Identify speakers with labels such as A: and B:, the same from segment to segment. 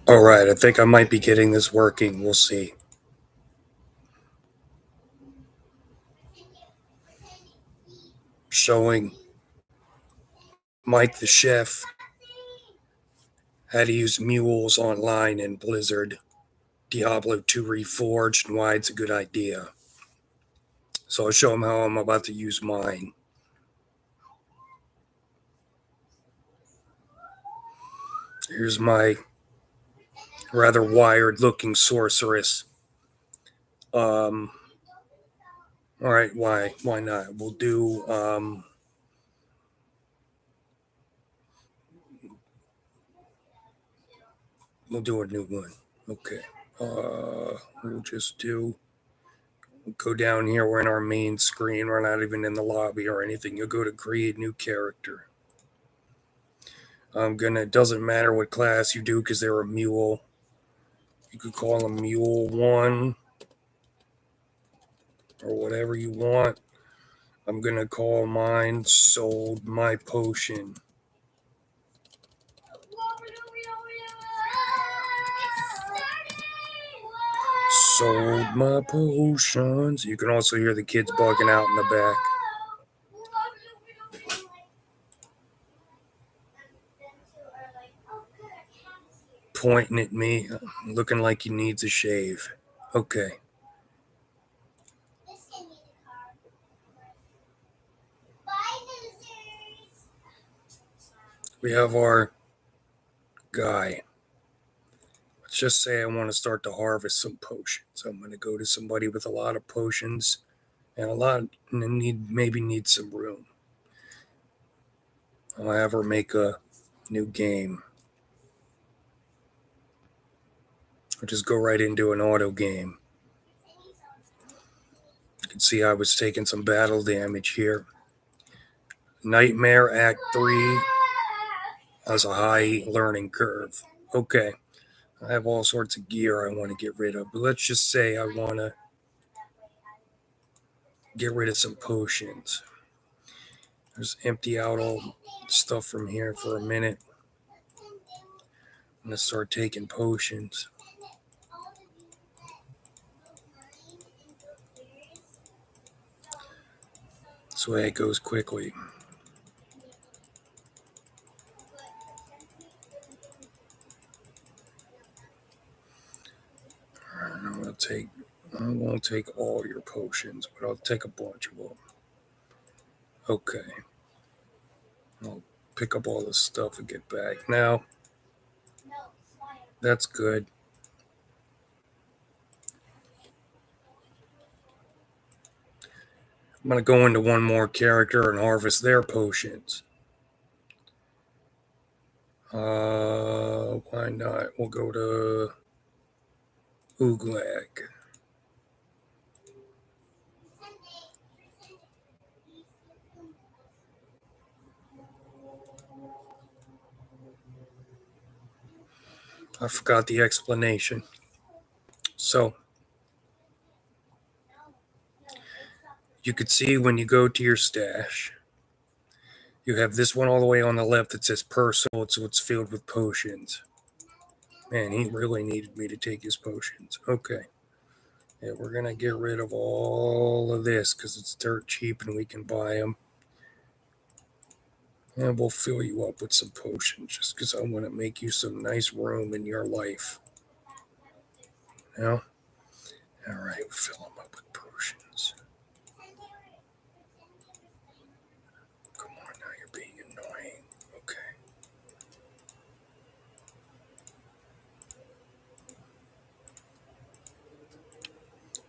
A: All right, I think I might be getting this working. We'll see. Showing Mike the chef how to use mules online in Blizzard, Diablo 2 Reforged, and why it's a good idea. So I'll show him how I'm about to use mine. Here's my rather wired looking sorceress. All right, why not? We'll do a new one. Okay. We'll just go down here. We're in our main screen. We're not even in the lobby or anything. You'll go to create new character. It doesn't matter what class you do because they're a mule. You could call them Mule 1 or whatever you want. I'm going to call mine Sold My Potion. Sold my potions. You can also hear the kids bugging out in the back. Pointing at me, looking like he needs a shave. Okay. We have our guy. Let's just say I want to start to harvest some potions. I'm going to go to somebody with a lot of potions and maybe need some room. I'll have her make a new game. I'll just go right into an auto game. You can see I was taking some battle damage here. Nightmare Act 3 has a high learning curve. Okay. I have all sorts of gear I want to get rid of, but let's just say I want to get rid of some potions. Just empty out all stuff from here for a minute. I'm going to start taking potions. This way it goes quickly. I won't take all your potions, but I'll take a bunch of them. Okay. I'll pick up all this stuff and get back. Now, that's good. I'm going to go into one more character and harvest their potions. Why not? We'll go to Ooglag. I forgot the explanation. So, you could see when you go to your stash, you have this one all the way on the left that says personal, so it's filled with potions. Man, he really needed me to take his potions. Okay. Yeah, we're going to get rid of all of this because it's dirt cheap and we can buy them. And we'll fill you up with some potions just because I want to make you some nice room in your life. Now, all right, we'll fill them up with potions. Come on, now you're being annoying. Okay.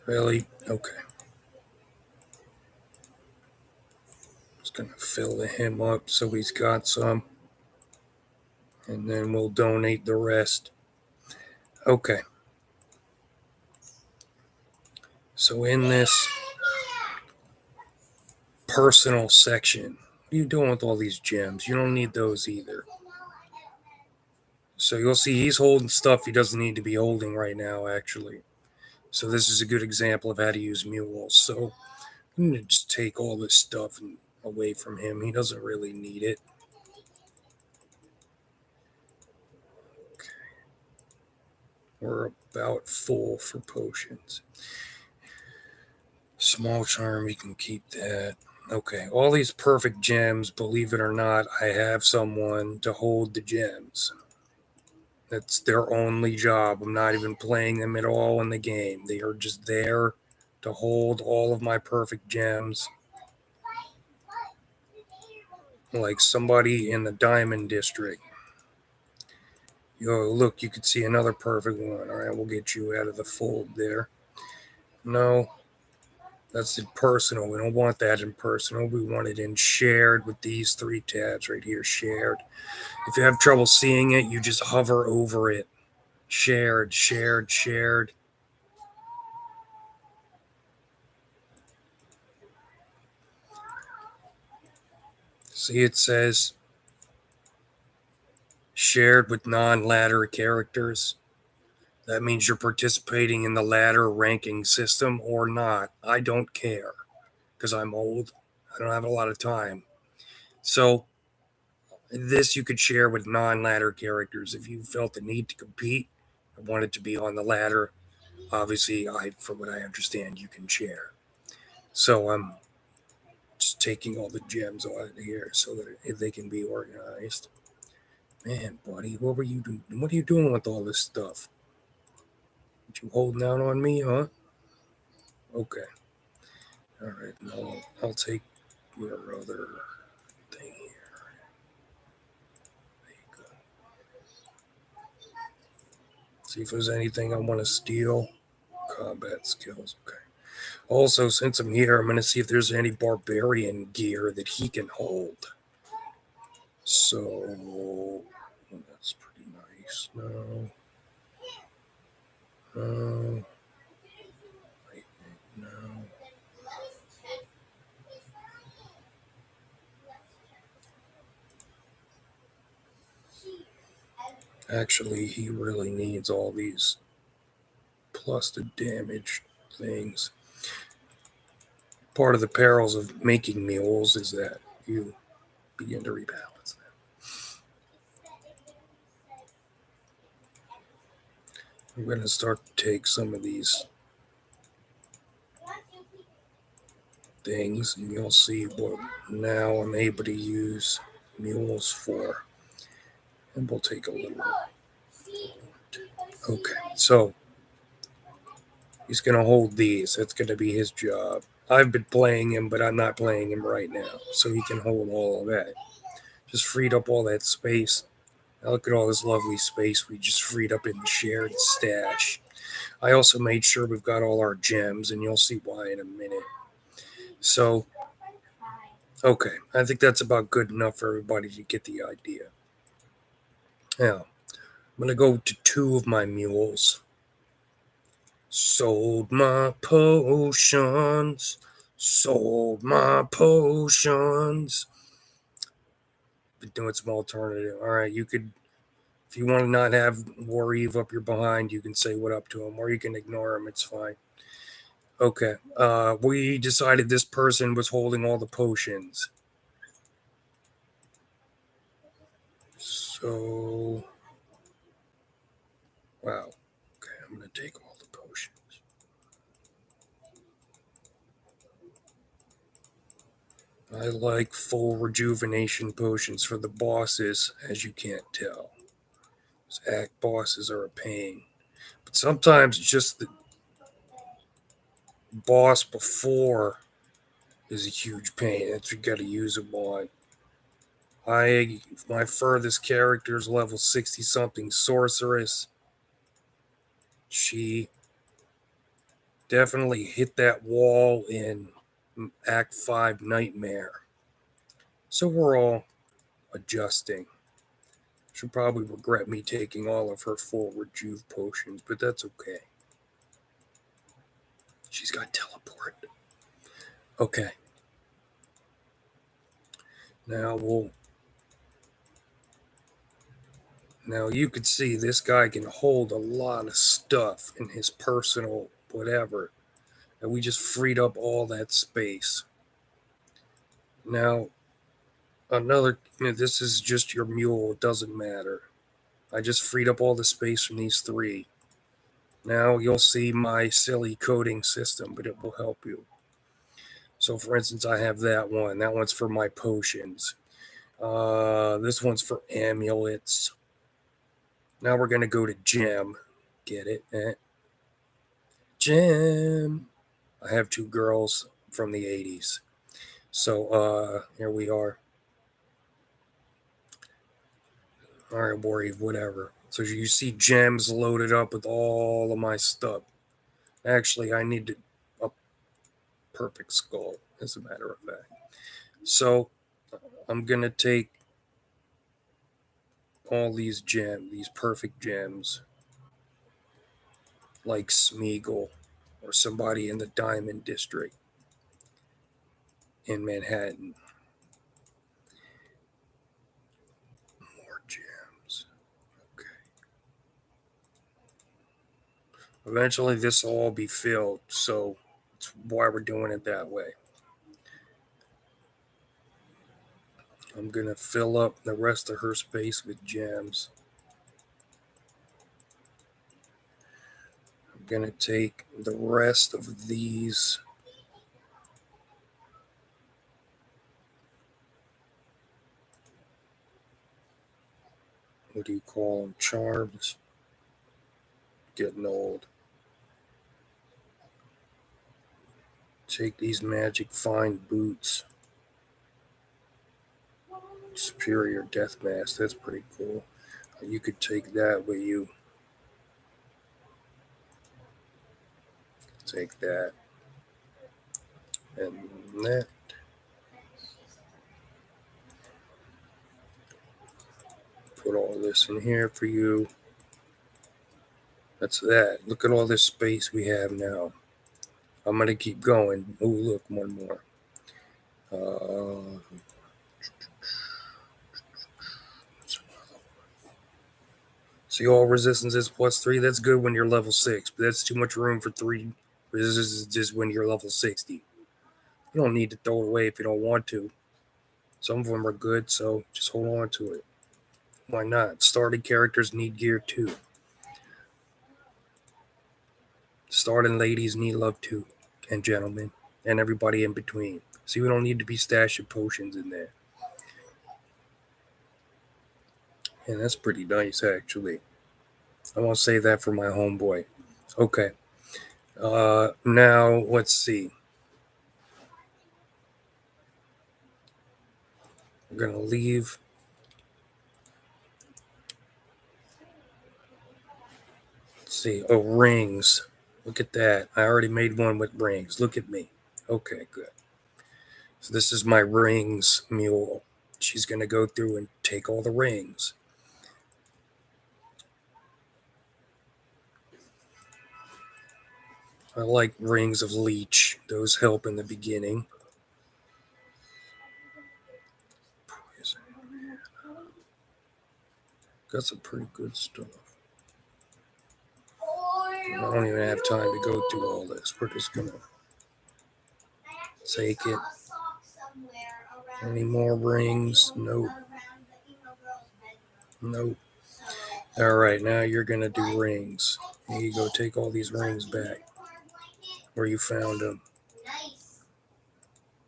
A: Really? Okay. Just going to fill him up so he's got some. And then we'll donate the rest. Okay. So in this personal section, what are you doing with all these gems? You don't need those either. So you'll see he's holding stuff he doesn't need to be holding right now, actually. So this is a good example of how to use mules. So I'm going to just take all this stuff away from him. He doesn't really need it. Okay. We're about full for potions. Small charm, you can keep that. Okay, all these perfect gems, believe it or not, I have someone to hold the gems. That's their only job. I'm not even playing them at all in the game. They are just there to hold all of my perfect gems. Like somebody in the Diamond District. Yo, look, you could see another perfect one. All right, we'll get you out of the fold there. No, that's in personal. We don't want that in personal. We want it in shared with these three tabs right here. Shared. If you have trouble seeing it, you just hover over it. Shared, shared, shared. See, it says shared with non-ladder characters. That means you're participating in the ladder ranking system or not. I don't care because I'm old. I don't have a lot of time. So this you could share with non-ladder characters if you felt the need to compete and wanted to be on the ladder. Obviously, from what I understand, you can share. So I'm just taking all the gems out of here so that they can be organized. Man, buddy, what were you doing? What are you doing with all this stuff? You holding out on me, huh? Okay. All right. No, I'll take your other thing here. There you go. See if there's anything I want to steal. Combat skills. Okay. Also, since I'm here, I'm going to see if there's any barbarian gear that he can hold. So that's pretty nice. No. No. Wait, no. Actually, he really needs all these plus the damage things. Part of the perils of making mules is that you begin to rebalance them. I'm going to start to take some of these things, and you'll see what now I'm able to use mules for. And we'll take a little. Okay, so he's going to hold these. That's going to be his job. I've been playing him, but I'm not playing him right now. So he can hold all of that. Just freed up all that space. Now look at all this lovely space we just freed up in the shared stash. I also made sure we've got all our gems, and you'll see why in a minute. So, okay, I think that's about good enough for everybody to get the idea. Now, I'm going to go to two of my mules. Sold my potions. Sold my potions. Been doing some alternative. All right, you could, if you want to not have Warrive up your behind, you can say what up to him, or you can ignore him. It's fine. Okay. We decided this person was holding all the potions. So, wow. Okay, I'm going to take all the potions. I like full rejuvenation potions for the bosses, as you can't tell. Those act bosses are a pain. But sometimes just the boss before is a huge pain. That's what you got to use them on. My furthest character is level 60 something sorceress. She definitely hit that wall in Act 5 Nightmare. So we're all adjusting. She'll probably regret me taking all of her full rejuve potions, but that's okay. She's got teleport. Okay. Now Now you could see this guy can hold a lot of stuff in his personal whatever. And we just freed up all that space. Now, this is just your mule. It doesn't matter. I just freed up all the space from these three. Now you'll see my silly coding system, but it will help you. So for instance, I have that one. That one's for my potions. This one's for amulets. Now we're going to go to gem. Get it? Gem. I have two girls from the 80s. So here we are. All right, worry, whatever. So you see gems loaded up with all of my stuff. Actually, I need a perfect skull, as a matter of fact. So I'm going to take all these gems, these perfect gems, like Smeagol or somebody in the Diamond District in Manhattan. More gems. Okay. Eventually, this will all be filled, so that's why we're doing it that way. I'm going to fill up the rest of her space with gems. I'm going to take the rest of these. What do you call them? Charms. Getting old. Take these magic fine boots. Superior death mask. That's pretty cool. You could take that with you. Take that. And that. Put all this in here for you. That's that. Look at all this space we have now. I'm going to keep going. Oh, look, one more. See, all resistances +3. That's good when you're level 6, but that's too much room for 3 resistances when you're level 60. You don't need to throw it away if you don't want to. Some of them are good, so just hold on to it. Why not? Starting characters need gear too. Starting ladies need love too, and gentlemen, and everybody in between. See, we don't need to be stashing potions in there. And that's pretty nice, actually. I want to save that for my homeboy. Okay. Now, let's see. We're going to leave. Let's see. Oh, rings. Look at that. I already made one with rings. Look at me. Okay, good. So this is my rings mule. She's going to go through and take all the rings. I like rings of leech. Those help in the beginning. Got some pretty good stuff. I don't even have time to go through all this. We're just going to take it. Any more rings? Nope. Nope. All right, now you're going to do rings. Here you go. Take all these rings back where you found them.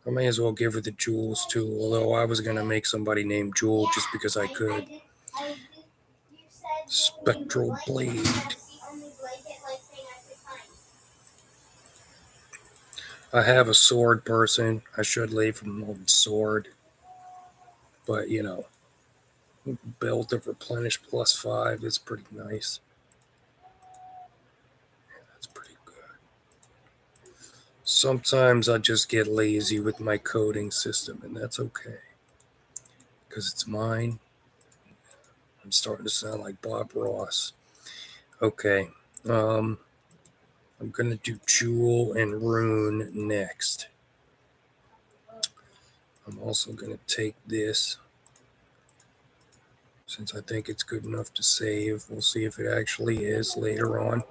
A: I may as well give her the jewels too, although I was going to make somebody named Jewel just because I could. Spectral blade. I have a sword person. I should leave from a sword. But, you know, build of replenish +5 is pretty nice. That's pretty good. Sometimes I just get lazy with my coding system, and that's okay. Because it's mine. I'm starting to sound like Bob Ross. Okay. I'm going to do Jewel and Rune next. I'm also going to take this. Since I think it's good enough to save. We'll see if it actually is later on.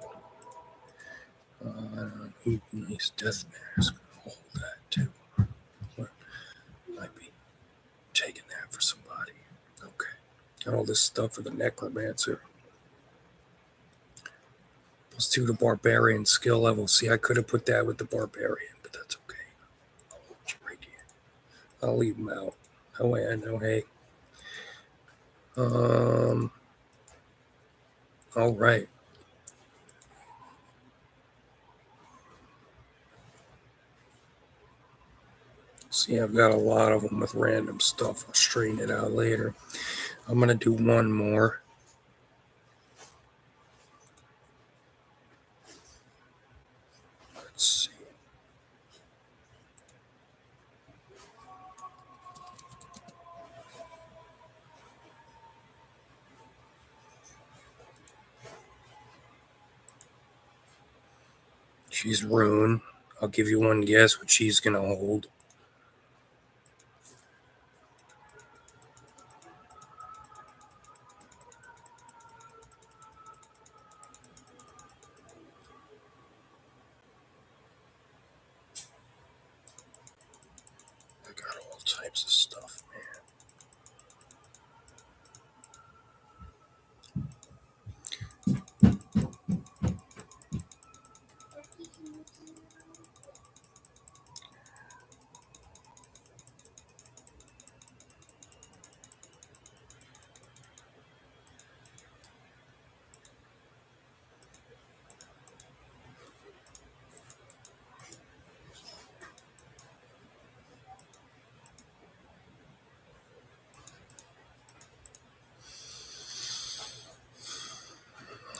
A: Nice death mask. Hold that too. Might be taking that for somebody. Okay. Got all this stuff for the necromancer. to the barbarian skill level. See, I could have put that with the barbarian, but that's okay. I'll hold you right here. I'll leave him out. Oh, wait, I know, hey. All right. See, I've got a lot of them with random stuff. I'll straighten it out later. I'm going to do one more. Let's see. She's Rune. I'll give you one guess what she's going to hold. I got all types of stuff, man.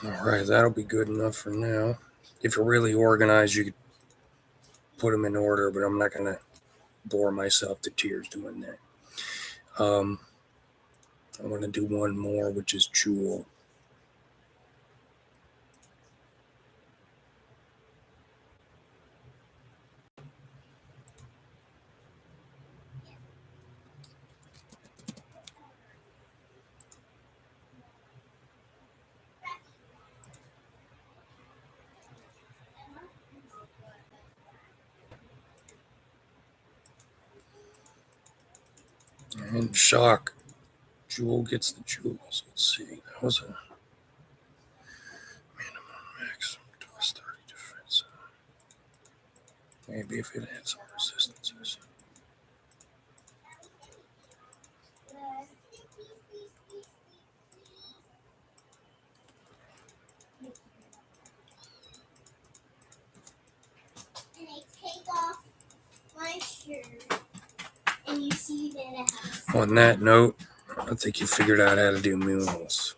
A: All right, that'll be good enough for now. If you're really organized, you could put them in order, but I'm not going to bore myself to tears doing that. I'm going to do one more, which is Jewel. And shock. Jewel gets the jewels. Let's see. That was a minimum maximum plus 30 defense. Maybe if it had some resistances.
B: And I take off my shirt, and you see that it has.
A: On that note, I think you figured out how to do mules.